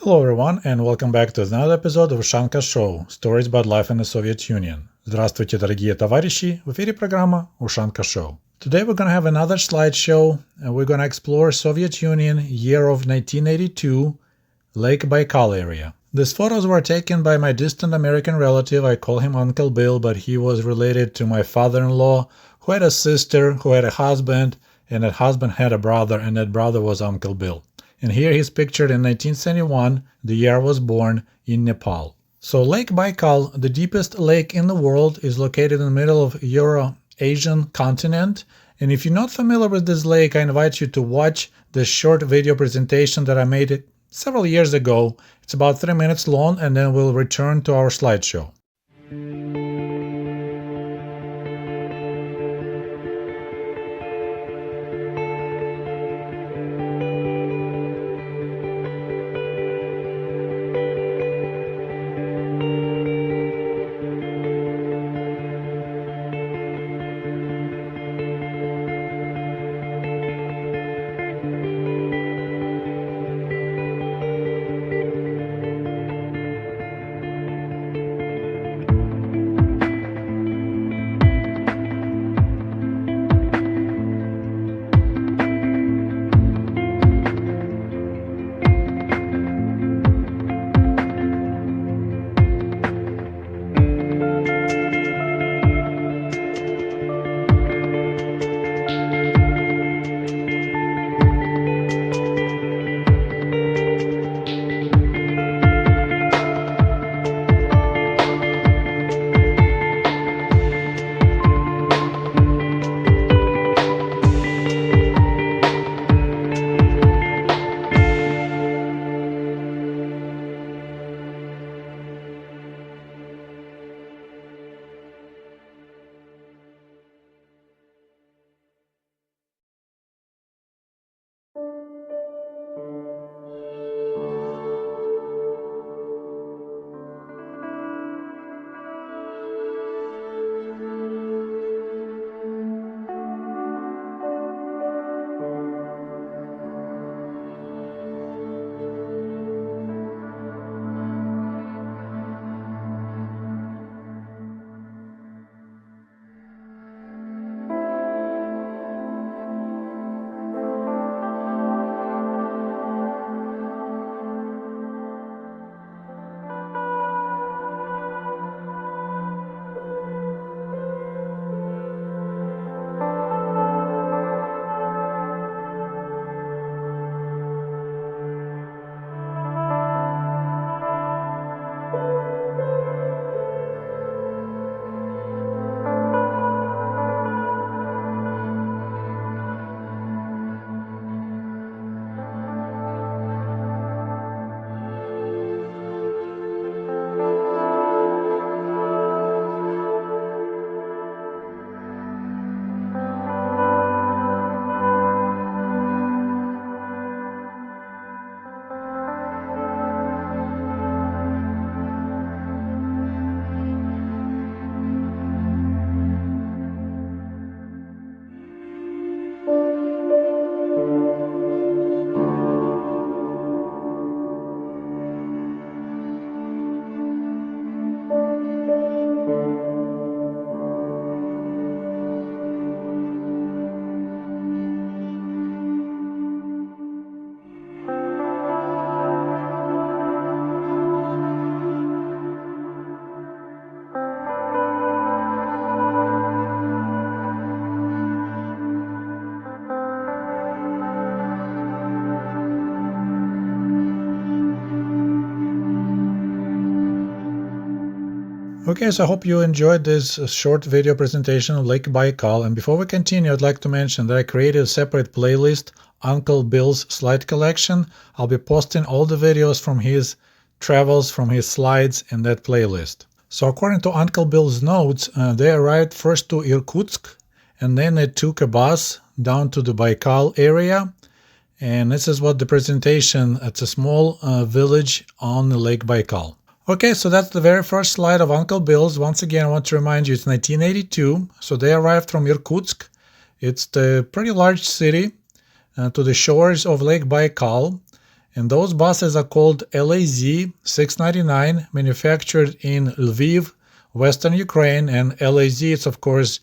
Hello everyone, and welcome back to another episode of Ushanka Show, stories about life in the Soviet Union. Здравствуйте, дорогие товарищи! В эфире программа Ushanka Show. Today we're going to have another slideshow, and we're going to explore Soviet Union, year of 1982, Lake Baikal area. These photos were taken by my distant American relative. I call him Uncle Bill, but he was related to my father-in-law, who had a sister, who had a husband, and that husband had a brother, and that brother was Uncle Bill. And here he's pictured in 1971, the year I was born, in Nepal. So Lake Baikal, the deepest lake in the world, is located in the middle of Euro-Asian continent. And if you're not familiar with this lake, I invite you to watch this short video presentation that I made several years ago. It's about 3 minutes long, and then we'll return to our slideshow. Okay, so I hope you enjoyed this short video presentation of Lake Baikal. And before we continue, I'd like to mention that I created a separate playlist, Uncle Bill's Slide Collection. I'll be posting all the videos from his travels, from his slides in that playlist. So according to Uncle Bill's notes, they arrived first to Irkutsk, and then they took a bus down to the Baikal area. And this is what the presentation, it's a small village on the Lake Baikal. Okay, so that's the very first slide of Uncle Bill's. Once again, I want to remind you, it's 1982, so they arrived from Irkutsk. It's the pretty large city to the shores of Lake Baikal, And those buses are called LAZ 699, manufactured in Lviv, Western Ukraine. And LAZ is, of course,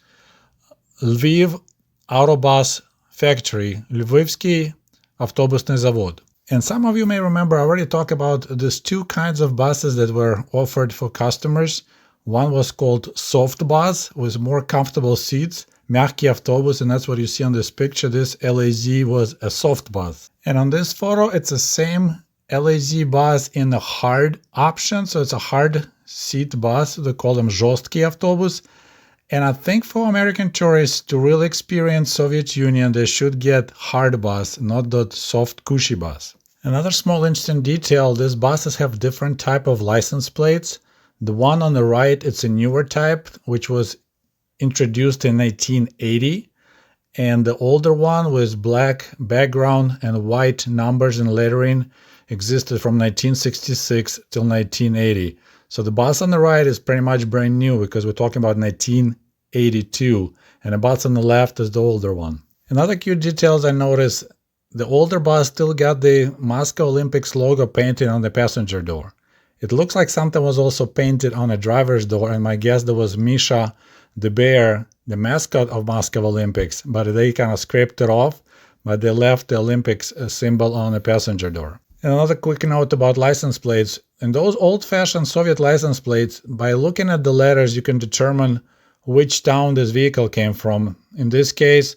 Lviv Autobus Factory, Lvivsky Avtobusny Zavod. And some of you may remember I already talked about these two kinds of buses that were offered for customers. One was called soft bus with more comfortable seats, мягкий автобус, and that's what you see on this picture. This LAZ was a soft bus. And on this photo, it's the same LAZ bus in the hard option. So it's a hard seat bus. They call them жесткий автобус. And I think for American tourists to really experience Soviet Union, they should get hard bus, not that soft cushy bus. Another small interesting detail, these buses have different type of license plates. The one on the right, it's a newer type, which was introduced in 1980. And the older one with black background and white numbers and lettering existed from 1966 till 1980. So the bus on the right is pretty much brand new because we're talking about 1982. And the bus on the left is the older one. Another cute details I noticed, the older bus still got the Moscow Olympics logo painted on the passenger door. It looks like something was also painted on a driver's door, and my guess there was Misha the bear, the mascot of Moscow Olympics, but they kind of scraped it off, but they left the Olympics symbol on the passenger door. And another quick note about license plates. In those old-fashioned Soviet license plates, by looking at the letters, you can determine which town this vehicle came from. In this case,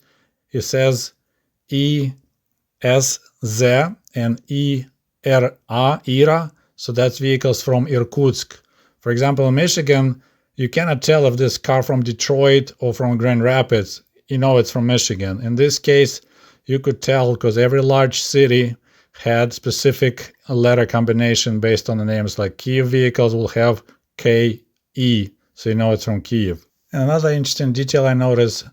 it says ESZ and IRA, so that's vehicles from Irkutsk. For example, in Michigan, you cannot tell if this car from Detroit or from Grand Rapids. You know it's from Michigan. In this case, you could tell because every large city had specific letter combination based on the names. Like Kiev vehicles will have KE, so you know it's from Kiev. And another interesting detail I noticed,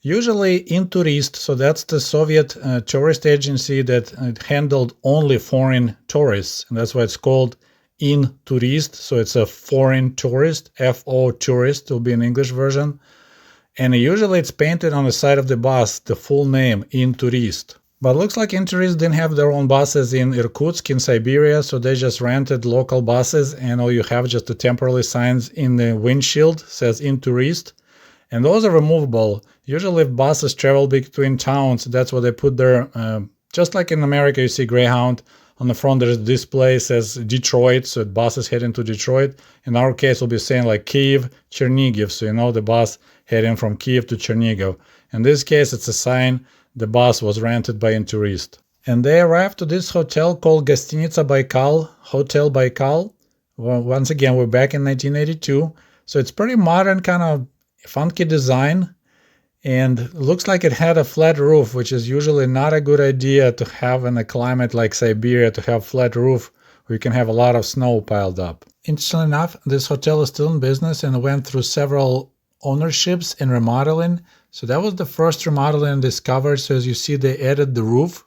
usually Intourist, so that's the Soviet tourist agency that handled only foreign tourists, and that's why it's called Intourist, so it's a foreign tourist, FO tourist will be an English version. And usually it's painted on the side of the bus, the full name, Intourist. But it looks like Intourist didn't have their own buses in Irkutsk in Siberia, so they just rented local buses, and all you have just the temporary signs in the windshield says Intourist. And those are removable. Usually if buses travel between towns, that's what they put there. Just like in America, you see Greyhound. On the front, there's a display says Detroit, so buses heading to Detroit. In our case, we'll be saying like Kiev, Chernigiv, so you know the bus heading from Kiev to Chernigiv. In this case, it's a sign the bus was rented by Intourist. And they arrived to this hotel called Гостиница Baikal, Hotel Baikal. Well, once again, we're back in 1982. So it's pretty modern, kind of funky design. And it looks like it had a flat roof, which is usually not a good idea to have in a climate like Siberia, to have flat roof where you can have a lot of snow piled up. Interestingly enough, this hotel is still in business and went through several ownerships and remodeling. So that was the first remodeling discovered. So as you see, they added the roof,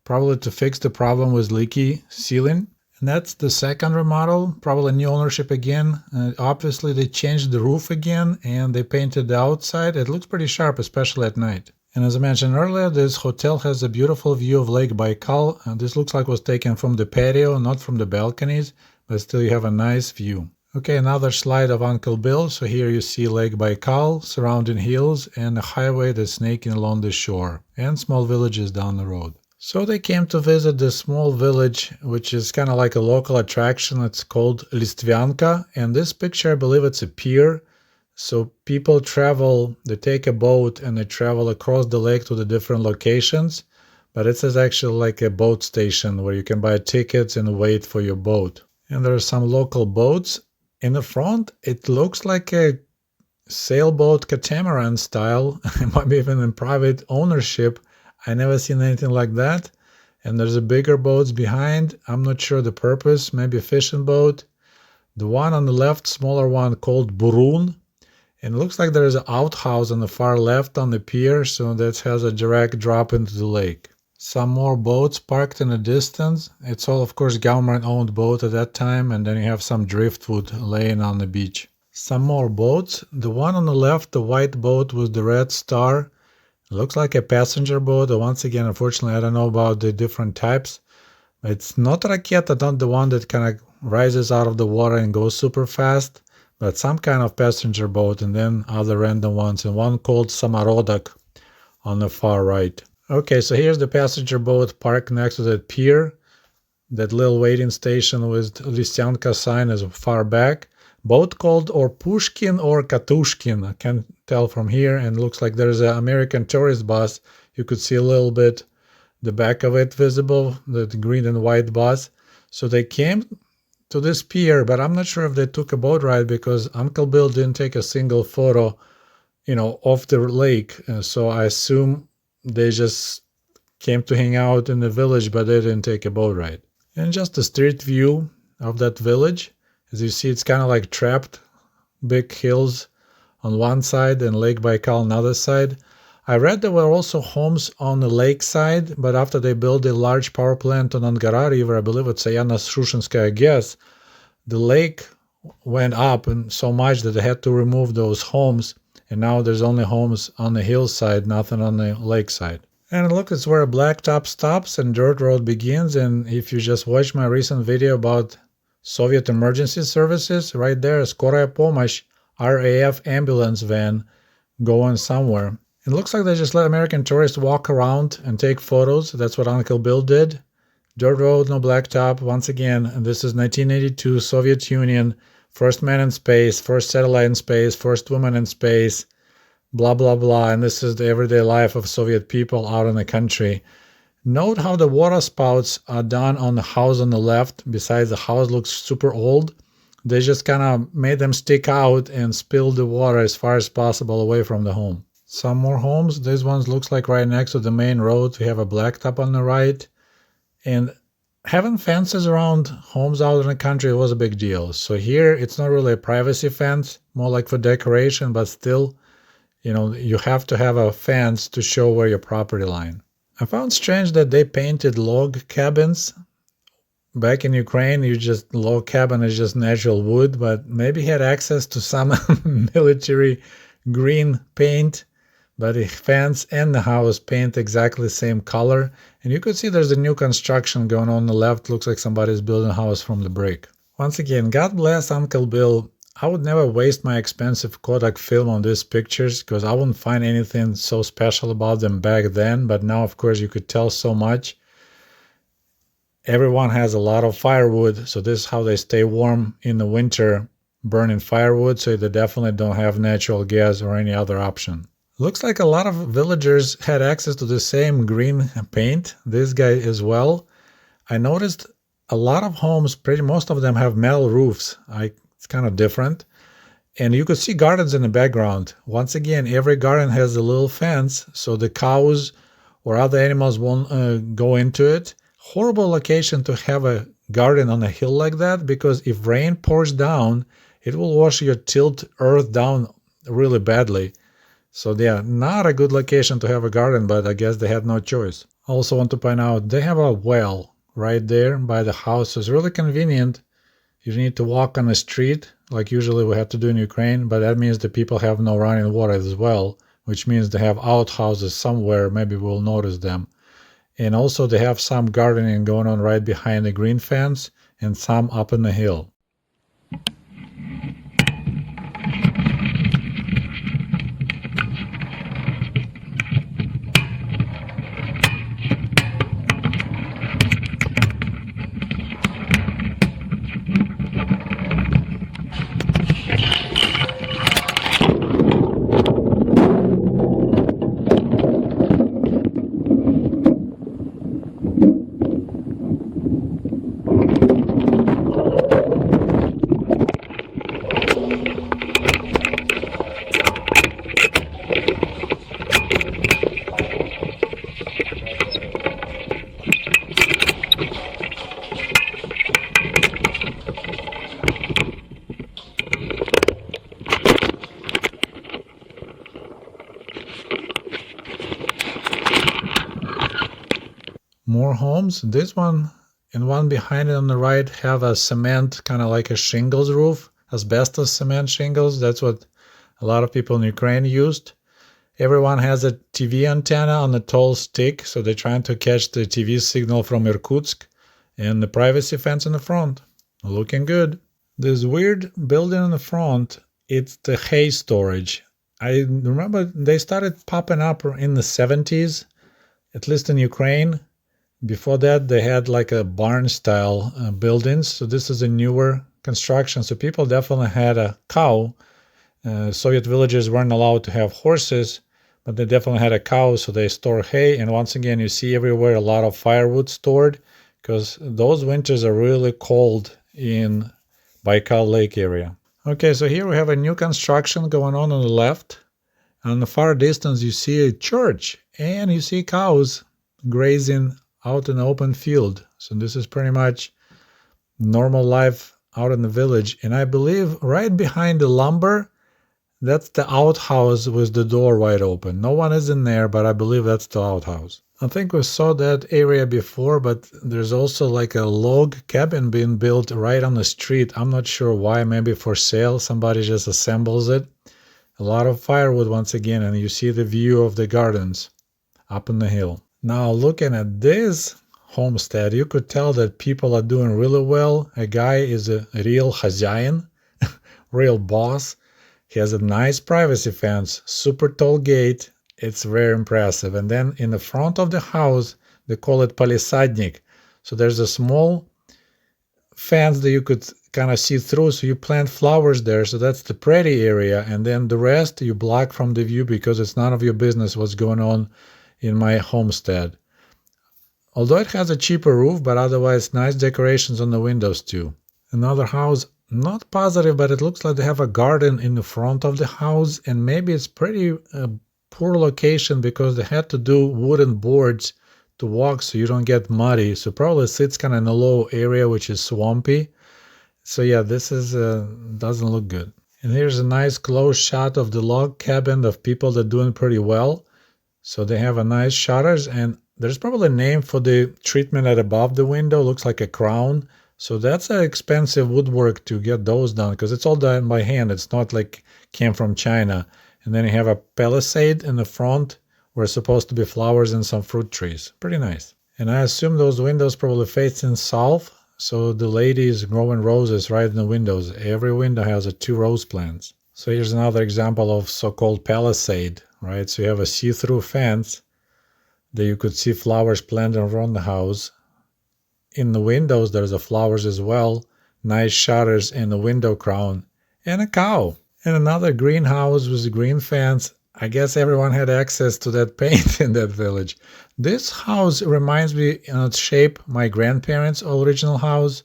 probably to fix the problem with leaky ceiling. And that's the second remodel, probably new ownership again. Obviously, they changed the roof again and they painted the outside. It looks pretty sharp, especially at night. And as I mentioned earlier, this hotel has a beautiful view of Lake Baikal. And this looks like it was taken from the patio, not from the balconies, but still you have a nice view. Okay, another slide of Uncle Bill. So here you see Lake Baikal, surrounding hills, and a highway that's snaking along the shore, and small villages down the road. So they came to visit this small village, which is kind of like a local attraction. It's called Listvyanka. And this picture, I believe it's a pier. So people travel, they take a boat and they travel across the lake to the different locations. But it is actually like a boat station where you can buy tickets and wait for your boat. And there are some local boats. In the front, it looks like a sailboat catamaran style. It might be even in private ownership. I never seen anything like that. And there's a bigger boats behind. I'm not sure the purpose. Maybe a fishing boat. The one on the left, smaller one, called Burun. And it looks like there is an outhouse on the far left on the pier. So that has a direct drop into the lake. Some more boats parked in the distance. It's all, of course, government-owned boat at that time. And then you have some driftwood laying on the beach. Some more boats. The one on the left, the white boat with the red star. It looks like a passenger boat. Once again, unfortunately, I don't know about the different types. It's not raketa, not the one that kind of rises out of the water and goes super fast, but some kind of passenger boat, and then other random ones, and one called Samarodak on the far right. Okay, so here's the passenger boat parked next to that pier. That little waiting station with Listvyanka sign is far back. Boat called or Pushkin or Katushkin. I can't tell from here, and looks like there's an American tourist bus. You could see a little bit the back of it visible, the green and white bus. So they came to this pier, but I'm not sure if they took a boat ride because Uncle Bill didn't take a single photo, of the lake. So I assume they just came to hang out in the village, but they didn't take a boat ride. And just a street view of that village. As you see, it's kind of like trapped, big hills on one side and Lake Baikal on the other side. I read there were also homes on the lake side, but after they built a large power plant on Angara River, I believe it's Sayana Shushinskaya gas, the lake went up and so much that they had to remove those homes, and now there's only homes on the hillside, nothing on the lake side. And look, it's where a blacktop stops and dirt road begins. And if you just watch my recent video about Soviet emergency services, right there, Skoraya Pomosh, RAF ambulance van going somewhere. It looks like they just let American tourists walk around and take photos. That's what Uncle Bill did. Dirt road, no blacktop. Once again, this is 1982, Soviet Union, first man in space, first satellite in space, first woman in space. Blah, blah, blah, and this is the everyday life of Soviet people out in the country. Note how the water spouts are done on the house on the left. Besides, the house looks super old. They just kind of made them stick out and spill the water as far as possible away from the home. Some more homes. This one looks like right next to the main road. We have a blacktop on the right. And having fences around homes out in the country was a big deal. So here, it's not really a privacy fence, more like for decoration, but still, you have to have a fence to show where your property line. I found strange that they painted log cabins. Back in Ukraine, log cabin is just natural wood, but maybe he had access to some military green paint, but the fence and the house paint exactly the same color. And you could see there's a new construction going on the left. Looks like somebody's building a house from the brick. Once again, God bless Uncle Bill. I would never waste my expensive Kodak film on these pictures because I wouldn't find anything so special about them back then, but now of course you could tell so much. Everyone has a lot of firewood, so this is how they stay warm in the winter, burning firewood, so they definitely don't have natural gas or any other option. Looks like a lot of villagers had access to the same green paint, this guy as well. I noticed a lot of homes, pretty most of them have metal roofs. It's kind of different. And you could see gardens in the background. Once again, every garden has a little fence, so the cows or other animals won't go into it. Horrible location to have a garden on a hill like that, because if rain pours down, it will wash your tilled earth down really badly. So yeah, not a good location to have a garden, but I guess they had no choice. Also want to point out, they have a well right there by the house. So it's really convenient. You need to walk on the street, like usually we have to do in Ukraine, but that means the people have no running water as well, which means they have outhouses somewhere, maybe we'll notice them. And also they have some gardening going on right behind the green fence and some up in the hill. More homes. This one and one behind it on the right have a cement, kind of like a shingles roof, asbestos cement shingles. That's what a lot of people in Ukraine used. Everyone has a TV antenna on a tall stick, so they're trying to catch the TV signal from Irkutsk. And the privacy fence in the front. Looking good. This weird building in the front, it's the hay storage. I remember they started popping up in the 70s, at least in Ukraine. Before that, they had like a barn-style buildings. So this is a newer construction. So people definitely had a cow. Soviet villagers weren't allowed to have horses, but they definitely had a cow, so they store hay. And once again, you see everywhere a lot of firewood stored because those winters are really cold in Baikal Lake area. Okay, so here we have a new construction going on the left. On the far distance, you see a church and you see cows grazing out in the open field. So this is pretty much normal life out in the village. And I believe right behind the lumber, that's the outhouse with the door wide open. No one is in there, but I believe that's the outhouse. I think we saw that area before, but there's also like a log cabin being built right on the street. I'm not sure why, maybe for sale. Somebody just assembles it. A lot of firewood once again, and you see the view of the gardens up on the hill. Now looking at this homestead, you could tell that people are doing really well. A guy is a real хозяин, real boss. He has a nice privacy fence, super tall gate. It's very impressive. And then in the front of the house, they call it palissadnik. So there's a small fence that you could kind of see through. So you plant flowers there. So that's the pretty area. And then the rest you block from the view because it's none of your business what's going on in my homestead. Although it has a cheaper roof, but otherwise nice decorations on the windows too. Another house, not positive, but it looks like they have a garden in the front of the house, and maybe it's pretty poor location because they had to do wooden boards to walk so you don't get muddy. So probably sits kind of in a low area which is swampy. So yeah, this is doesn't look good. And here's a nice close shot of the log cabin of people that are doing pretty well. So they have a nice shutters, and there's probably a name for the treatment at above the window. Looks like a crown. So that's an expensive woodwork to get those done because it's all done by hand. It's not like came from China. And then you have a palisade in the front where it's supposed to be flowers and some fruit trees. Pretty nice. And I assume those windows probably facing south. So the lady is growing roses right in the windows. Every window has 2 rose plants. So here's another example of so-called palisade, right? So you have a see-through fence that you could see flowers planted around the house. In the windows, there's the flowers as well. Nice shutters in the window crown. And a cow. And another greenhouse with a green fence. I guess everyone had access to that paint in that village. This house reminds me in its shape my grandparents' original house.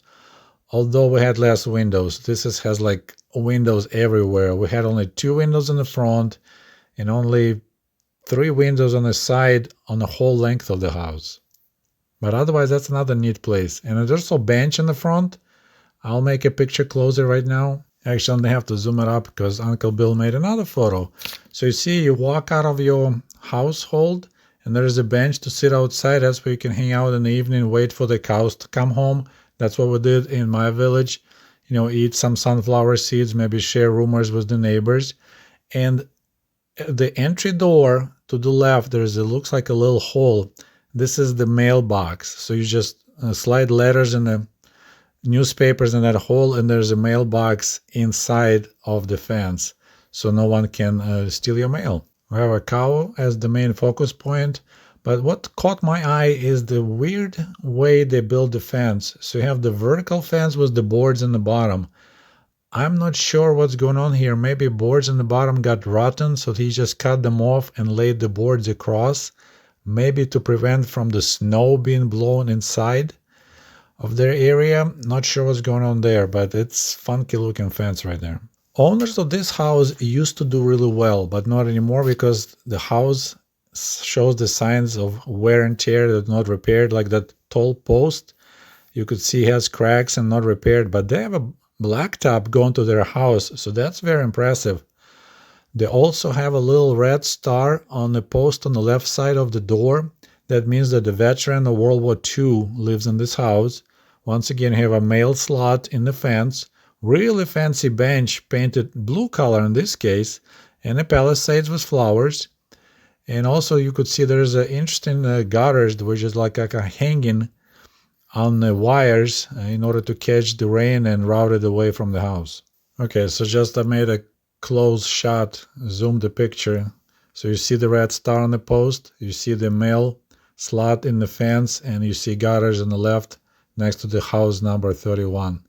Although we had less windows. This has like windows everywhere. We had only 2 windows in the front and only 3 windows on the side on the whole length of the house. But otherwise, that's another neat place. And there's also a bench in the front. I'll make a picture closer right now. Actually, I'm going to have to zoom it up because Uncle Bill made another photo. So you see, you walk out of your household and there's a bench to sit outside. That's where you can hang out in the evening, wait for the cows to come home. That's what we did in my village. You know, eat some sunflower seeds, maybe share rumors with the neighbors. And the entry door to the left, looks like a little hole. This is the mailbox. So you just slide letters in the newspapers in that hole, and there's a mailbox inside of the fence. So no one can steal your mail. We have a cow as the main focus point. But what caught my eye is the weird way they build the fence. So you have the vertical fence with the boards in the bottom. I'm not sure what's going on here. Maybe boards in the bottom got rotten, so he just cut them off and laid the boards across. Maybe to prevent from the snow being blown inside of their area. Not sure what's going on there, but it's funky looking fence right there. Owners of this house used to do really well, but not anymore because the house shows the signs of wear and tear that not repaired, like that tall post. You could see has cracks and not repaired, but they have a blacktop going to their house, so that's very impressive. They also have a little red star on the post on the left side of the door. That means that the veteran of World War II lives in this house. Once again, you have a mail slot in the fence, really fancy bench painted blue color in this case, and a palisades with flowers. And also you could see there's an interesting gutters which is like a hanging on the wires in order to catch the rain and route it away from the house. Okay, so just I made a close shot, zoom the picture. So you see the red star on the post, you see the mail slot in the fence, and you see gutters on the left next to the house number 31.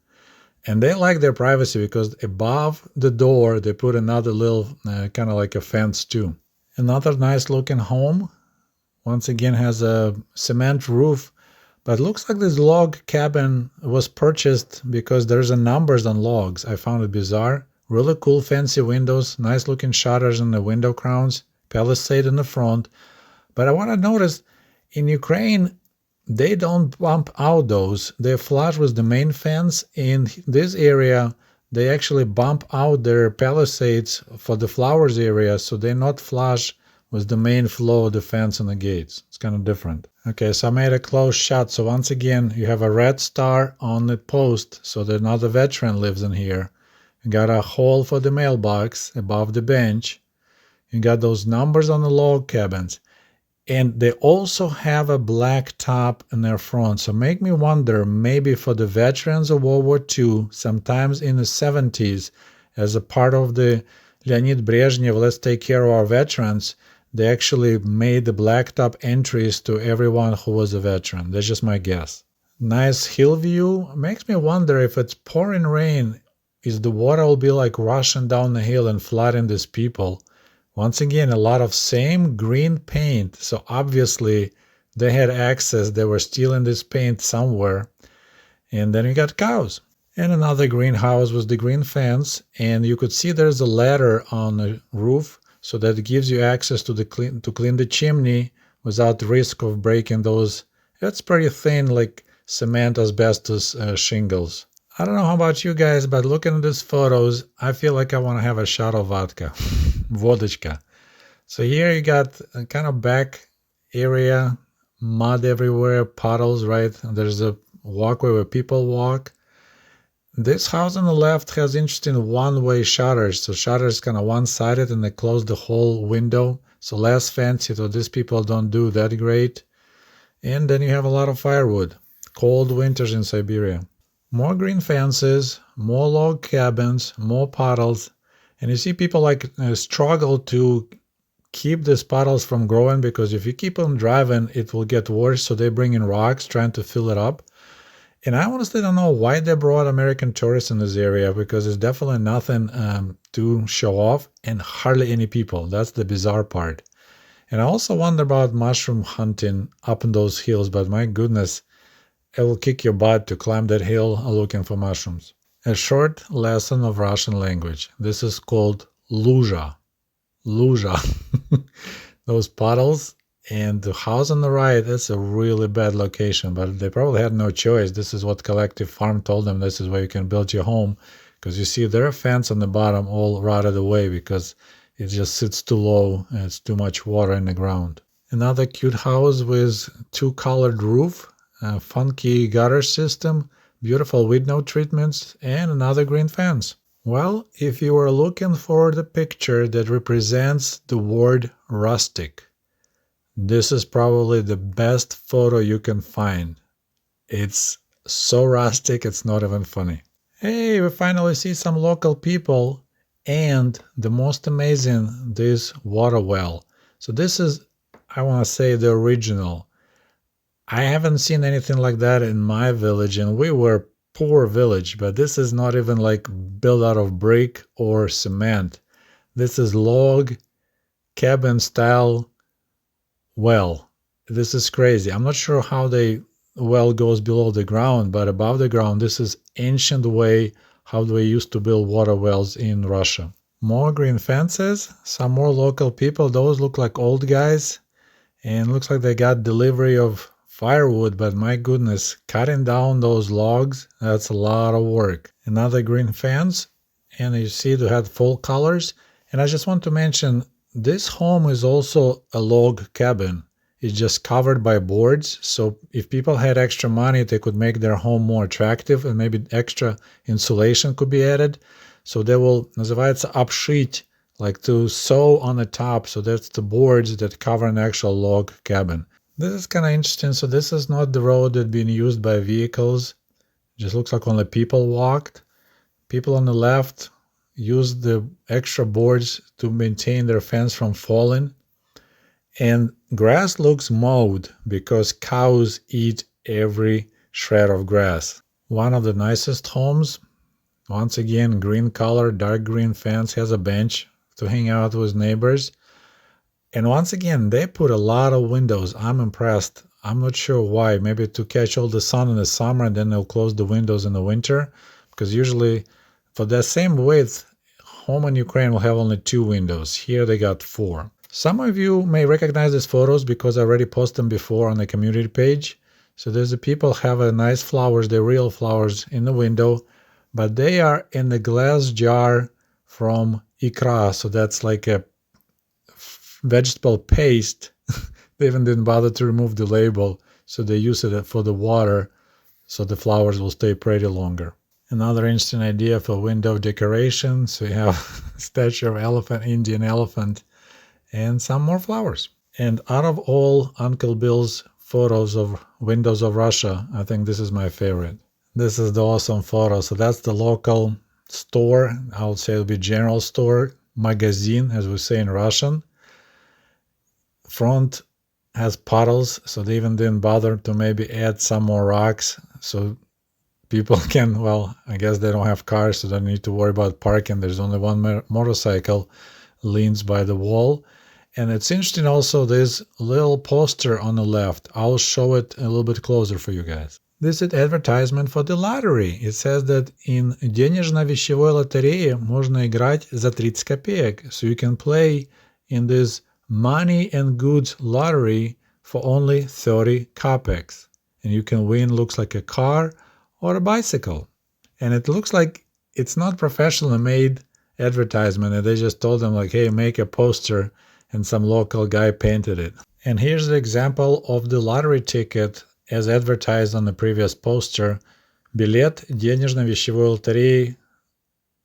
And they like their privacy because above the door they put another little kind of like a fence too. Another nice looking home, once again has a cement roof, but looks like this log cabin was purchased because there's a numbers on logs. I found it bizarre. Really cool fancy windows, nice looking shutters on the window crowns, palisade in the front. But I want to notice in Ukraine they don't bump out those. They're flush with the main fence. In this area, they actually bump out their palisades for the flowers area, so they're not flush with the main flow of the fence and the gates. It's kind of different. Okay, so I made a close shot. So once again, you have a red star on the post, so that another veteran lives in here. You got a hole for the mailbox above the bench. You got those numbers on the log cabins. And they also have a black top in their front. So make me wonder, maybe for the veterans of World War II, sometimes in the 70s, as a part of the Leonid Brezhnev, let's take care of our veterans, they actually made the blacktop entries to everyone who was a veteran. That's just my guess. Nice hill view. Makes me wonder if it's pouring rain, is the water will be like rushing down the hill and flooding these people. Once again, a lot of same green paint. So obviously they had access. They were stealing this paint somewhere. And then you got cows. And another greenhouse with the green fence. And you could see there's a ladder on the roof. So that gives you access to clean the chimney without the risk of breaking those. It's pretty thin, like cement asbestos shingles. I don't know how about you guys, but looking at these photos, I feel like I want to have a shot of vodka. Vodочка. So here you got a kind of back area, mud everywhere, puddles, right? And there's a walkway where people walk. This house on the left has interesting one-way shutters. So shutters kind of one-sided and they close the whole window. So less fancy, so these people don't do that great. And then you have a lot of firewood. Cold winters in Siberia. More green fences, more log cabins, more puddles. And you see people like struggle to keep these puddles from growing because if you keep them driving, it will get worse. So they bring in rocks trying to fill it up. And I honestly don't know why they brought American tourists in this area because there's definitely nothing to show off and hardly any people. That's the bizarre part. And I also wonder about mushroom hunting up in those hills, but my goodness, it will kick your butt to climb that hill looking for mushrooms. A short lesson of Russian language. This is called luzha. Luzha. Those puddles and the house on the right, that's a really bad location, but they probably had no choice. This is what Collective Farm told them. This is where you can build your home because you see their fence on the bottom all rotted away because it just sits too low and it's too much water in the ground. Another cute house with two-colored roof. A funky gutter system, beautiful window treatments, and another green fence. Well, if you are looking for the picture that represents the word rustic, this is probably the best photo you can find. It's so rustic, it's not even funny. Hey, we finally see some local people and the most amazing, this water well. So this is, I want to say, the original. I haven't seen anything like that in my village, and we were poor village, but this is not even like built out of brick or cement. This is log cabin style well. This is crazy. I'm not sure how the well goes below the ground, but above the ground, this is ancient way how they used to build water wells in Russia. More green fences, some more local people. Those look like old guys, and looks like they got delivery of firewood, but my goodness, cutting down those logs, that's a lot of work. Another green fence, and you see they had full colors. And I just want to mention, this home is also a log cabin. It's just covered by boards, so if people had extra money, they could make their home more attractive and maybe extra insulation could be added. So they will, называется обшить, like to sew on the top, so that's the boards that cover an actual log cabin. This is kind of interesting. So this is not the road that been used by vehicles. It just looks like only people walked. People on the left used the extra boards to maintain their fence from falling. And grass looks mowed because cows eat every shred of grass. One of the nicest homes, once again, green color, dark green fence, has a bench to hang out with neighbors. And once again, they put a lot of windows. I'm impressed. I'm not sure why. Maybe to catch all the sun in the summer and then they'll close the windows in the winter. Because usually for the same width, home in Ukraine will have only 2 windows. Here they got 4. Some of you may recognize these photos because I already posted them before on the community page. So there's the people have a nice flowers, they're real flowers in the window, but they are in the glass jar from ikra. So that's like a vegetable paste. They even didn't bother to remove the label, so they use it for the water so the flowers will stay pretty longer. Another interesting idea for window decoration. So you have a statue of elephant, Indian elephant, and some more flowers. And out of all Uncle Bill's photos of windows of Russia, I think this is my favorite. This is the awesome photo. So that's the local store. I would say it'll be general store, magazine, as we say in Russian. Front has puddles, so they even didn't bother to maybe add some more rocks so people can, well, I guess they don't have cars, so they don't need to worry about parking. There's only one motorcycle leans by the wall. And it's interesting also, this little poster on the left. I'll show it a little bit closer for you guys. This is advertisement for the lottery. It says that in денежно-вещевой лотерее можно играть за 30 копеек. So you can play in this money and goods lottery for only 30 kopecks. And you can win, looks like a car or a bicycle. And it looks like it's not professionally made advertisement. And they just told them like, hey, make a poster, and some local guy painted it. And here's the example of the lottery ticket as advertised on the previous poster. Билет денежно-вещевой лотереи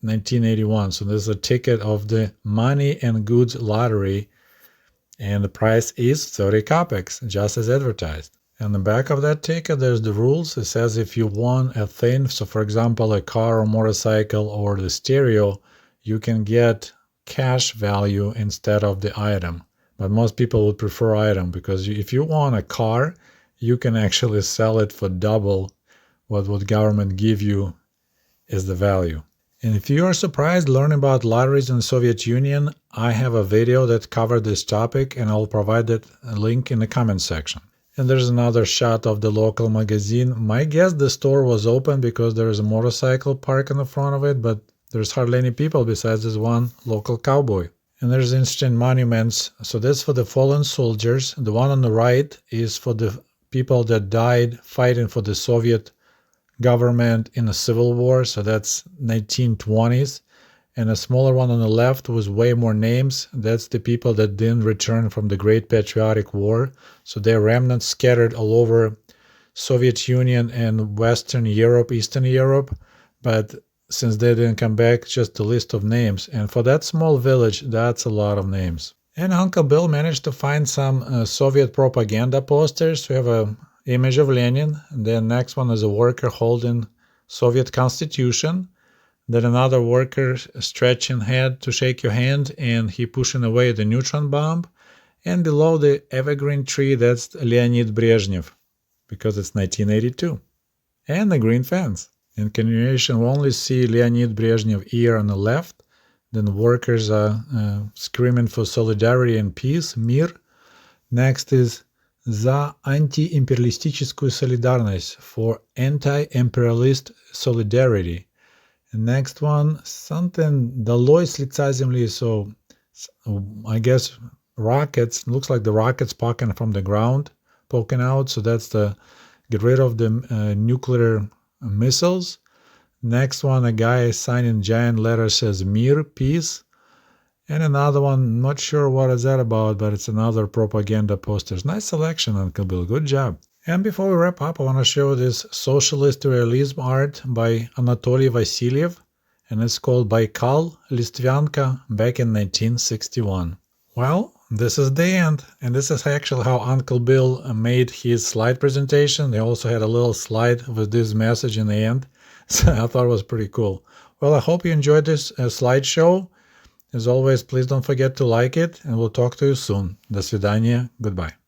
1981. So this is a ticket of the money and goods lottery, and the price is 30 kopecks, just as advertised. On the back of that ticket, there's the rules. It says if you won a thing, so for example, a car or motorcycle or the stereo, you can get cash value instead of the item. But most people would prefer item, because if you want a car, you can actually sell it for double what would government give you is the value. And if you are surprised learning about lotteries in the Soviet Union, I have a video that covered this topic, and I'll provide that link in the comment section. And there's another shot of the local magazine. My guess the store was open because there is a motorcycle parked in the front of it, but there's hardly any people besides this one local cowboy. And there's interesting monuments. So that's for the fallen soldiers. The one on the right is for the people that died fighting for the Soviet government in the Civil War. So that's 1920s. And a smaller one on the left with way more names. That's the people that didn't return from the Great Patriotic War. So they're remnants scattered all over Soviet Union and Western Europe, Eastern Europe. But since they didn't come back, just a list of names. And for that small village, that's a lot of names. And Uncle Bill managed to find some Soviet propaganda posters. We have an image of Lenin. And then next one is a worker holding Soviet Constitution. Then another worker stretching head to shake your hand, and he pushing away the neutron bomb. And below the evergreen tree, that's Leonid Brezhnev, because it's 1982. And the green fence. In continuation, we only see Leonid Brezhnev here on the left. Then workers are screaming for solidarity and peace, мир. Next is за антиимпериалистическую солидарность, for anti-imperialist solidarity. And next one, something долой с лица земли. So I guess rockets, looks like the rockets poking from the ground, poking out. So that's the get rid of the nuclear missiles. Next one, a guy signing giant letters says Mir, peace. And another one, not sure what is that about, but it's another propaganda posters. Nice selection, Uncle Bill. Good job. And before we wrap up, I want to show this socialist realism art by Anatoly Vasilyev, and it's called Baikal, Listvyanka, back in 1961. Well, this is the end, and this is actually how Uncle Bill made his slide presentation. They also had a little slide with this message in the end, so I thought it was pretty cool. Well, I hope you enjoyed this slideshow. As always, please don't forget to like it, and we'll talk to you soon. До свидания. Goodbye.